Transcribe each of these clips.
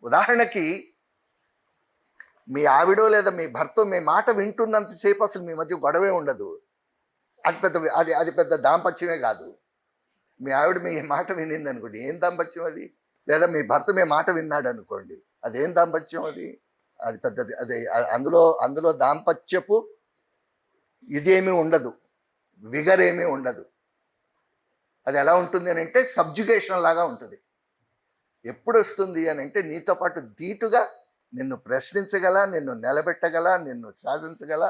ఉదాహరణకి మీ ఆవిడో లేదా మీ భర్త మీ మాట వింటున్నంతసేపు అసలు మీ మధ్య గొడవే ఉండదు. అది పెద్ద దాంపత్యమే కాదు. మీ ఆవిడ మీ మాట వినింది అనుకోండి, ఏం దాంపత్యం అది? లేదా మీ భర్త మీ మాట విన్నాడు అనుకోండి, అదేం దాంపత్యం అది? అది పెద్దది. అదే అందులో దాంపత్యపు ఇదేమీ ఉండదు, విగరేమీ ఉండదు. అది ఎలా ఉంటుంది అని అంటే సబ్జుగేషన్ లాగా ఉంటుంది. ఎప్పుడు వస్తుంది అని అంటే నీతో పాటు ధీటుగా నిన్ను ప్రశ్నించగల, నిన్ను నిలబెట్టగల, నిన్ను శాసించగల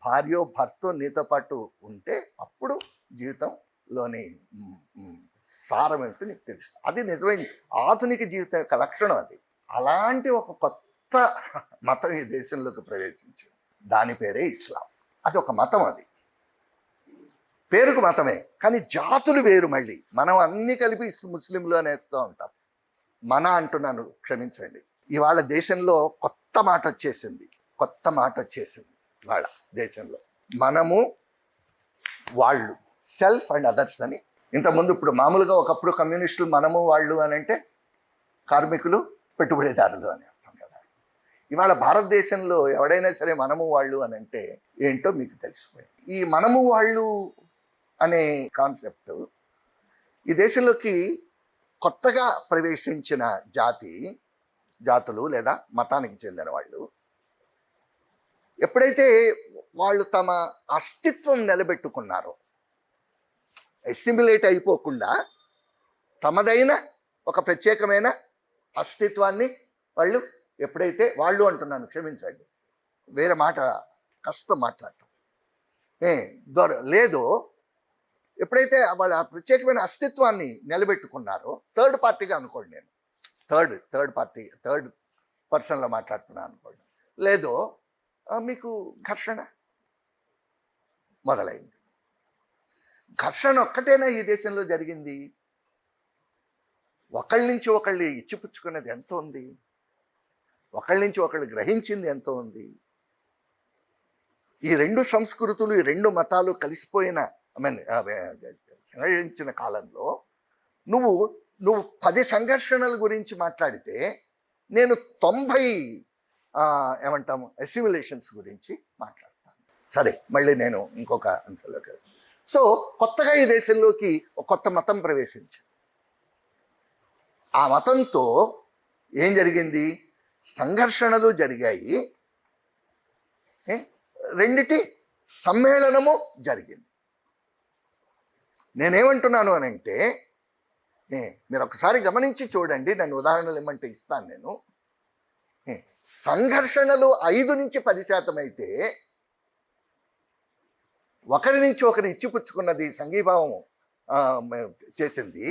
భార్యో భర్తో నీతో పాటు ఉంటే అప్పుడు జీవితంలోని సారం ఏంటో నీకు తెలుసు. అది నిజమైన ఆధునిక జీవితం యొక్క లక్షణం అది. అలాంటి ఒక కొత్త మతం ఈ దేశంలోకి ప్రవేశించింది. దాని పేరే ఇస్లాం. అది ఒక మతం. అది పేరుకు మతమే, కానీ జాతులు వేరు. మళ్ళీ మనం అన్నీ కలిపి ముస్లింలు అనేస్తూ ఉంటాం. మన అంటున్నాను, క్షమించండి. ఇవాళ దేశంలో కొత్త మాట వచ్చేసింది ఇవాళ దేశంలో. మనము, వాళ్ళు, సెల్ఫ్ అండ్ అదర్స్ అని. ఇంతకుముందు ఇప్పుడు మామూలుగా ఒకప్పుడు కమ్యూనిస్టులు మనము వాళ్ళు అని అంటే కార్మికులు పెట్టుబడిదారులు అని అర్థం కదా. ఇవాళ భారతదేశంలో ఎవడైనా సరే మనము వాళ్ళు అని అంటే ఏంటో మీకు తెలిసిపోయింది. ఈ మనము వాళ్ళు అనే కాన్సెప్ట్ ఈ దేశంలోకి కొత్తగా ప్రవేశించిన జాతులు లేదా మతానికి చెందిన వాళ్ళు ఎప్పుడైతే వాళ్ళు తమ అస్తిత్వం నిలబెట్టుకున్నారో, ఎస్సిమిలేట్ అయిపోకుండా తమదైన ఒక ప్రత్యేకమైన అస్తిత్వాన్ని వాళ్ళు ఎప్పుడైతే, వాళ్ళు అంటున్నాను, క్షమించండి, వేరే మాట కష్టం మాట్లాడటం లేదో, ఎప్పుడైతే వాళ్ళ ప్రత్యేకమైన అస్తిత్వాన్ని నిలబెట్టుకున్నారో, థర్డ్ పార్టీగా అనుకోండి, నేను థర్డ్ పర్సన్లో మాట్లాడుతున్నాను అనుకోండి, లేదో మీకు ఘర్షణ మొదలైంది. ఘర్షణ ఒక్కటేనా ఈ దేశంలో జరిగింది? ఒకళ్ళ నుంచి ఒకళ్ళు ఇచ్చిపుచ్చుకున్నది ఎంతో ఉంది, ఒకళ్ళ నుంచి ఒకళ్ళు గ్రహించింది ఎంతో ఉంది. ఈ రెండు సంస్కృతులు, ఈ రెండు మతాలు కలిసిపోయిన సంఘటించిన కాలంలో నువ్వు 10 సంఘర్షణల గురించి మాట్లాడితే నేను 90 ఏమంటాము అసిమిలేషన్స్ గురించి మాట్లాడతాను. సరే, మళ్ళీ నేను ఇంకొక అంశంలోకి వస్తాను. సో కొత్తగా ఈ దేశంలోకి ఒక కొత్త మతం ప్రవేశించింది. ఆ మతంతో ఏం జరిగింది? సంఘర్షణలు జరిగాయి, రెండిటి సమ్మేళనము జరిగింది. నేనేమంటున్నాను అని అంటే, మీరు ఒకసారి గమనించి చూడండి, నన్ను ఉదాహరణలు ఏమంటే ఇస్తాను నేను. సంఘర్షణలు 5 నుంచి 10% అయితే, ఒకరి నుంచి ఒకరు ఇచ్చిపుచ్చుకున్నది, సంఘీభావం చేసింది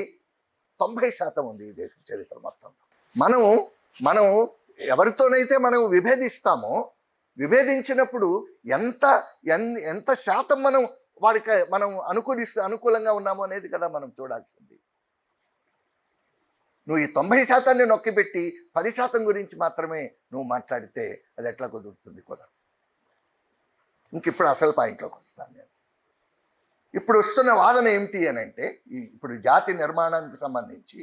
90% ఉంది ఈ దేశ చరిత్ర మొత్తం. మనం ఎవరితోనైతే మనం విభేదిస్తామో, విభేదించినప్పుడు ఎంత శాతం వాడికి మనం అనుకూలంగా ఉన్నాము అనేది కదా మనం చూడాల్సింది. నువ్వు ఈ 90% నొక్కిపెట్టి 10% గురించి మాత్రమే నువ్వు మాట్లాడితే అది ఎట్లా కుదురుతుంది? కుదరదు. ఇప్పుడు అసలు పాయింట్లోకి వస్తాను నేను. ఇప్పుడు వస్తున్న వాదన ఏమిటి అని అంటే, ఇప్పుడు జాతి నిర్మాణానికి సంబంధించి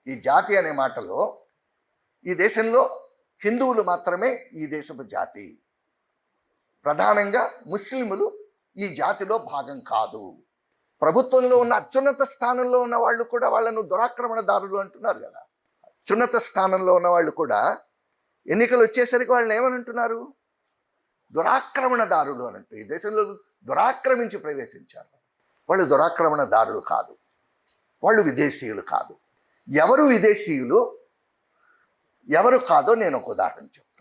ఈ జాతి అనే మాటలో ఈ దేశంలో హిందువులు మాత్రమే ఈ దేశపు జాతి, ప్రధానంగా ముస్లిములు ఈ జాతిలో భాగం కాదు. ప్రభుత్వంలో ఉన్న అత్యున్నత స్థానంలో ఉన్న వాళ్ళు కూడా వాళ్ళను దురాక్రమణదారులు అంటున్నారు కదా. అత్యున్నత స్థానంలో ఉన్న వాళ్ళు కూడా ఎన్నికలు వచ్చేసరికి వాళ్ళని ఏమని అంటున్నారు? దురాక్రమణదారులు అని అంటూ. ఈ దేశంలో దురాక్రమించి ప్రవేశించారు. వాళ్ళు దురాక్రమణదారులు కాదు, వాళ్ళు విదేశీయులు కాదు. ఎవరు విదేశీయులు ఎవరు కాదో నేను ఒక ఉదాహరణ చెప్తాను.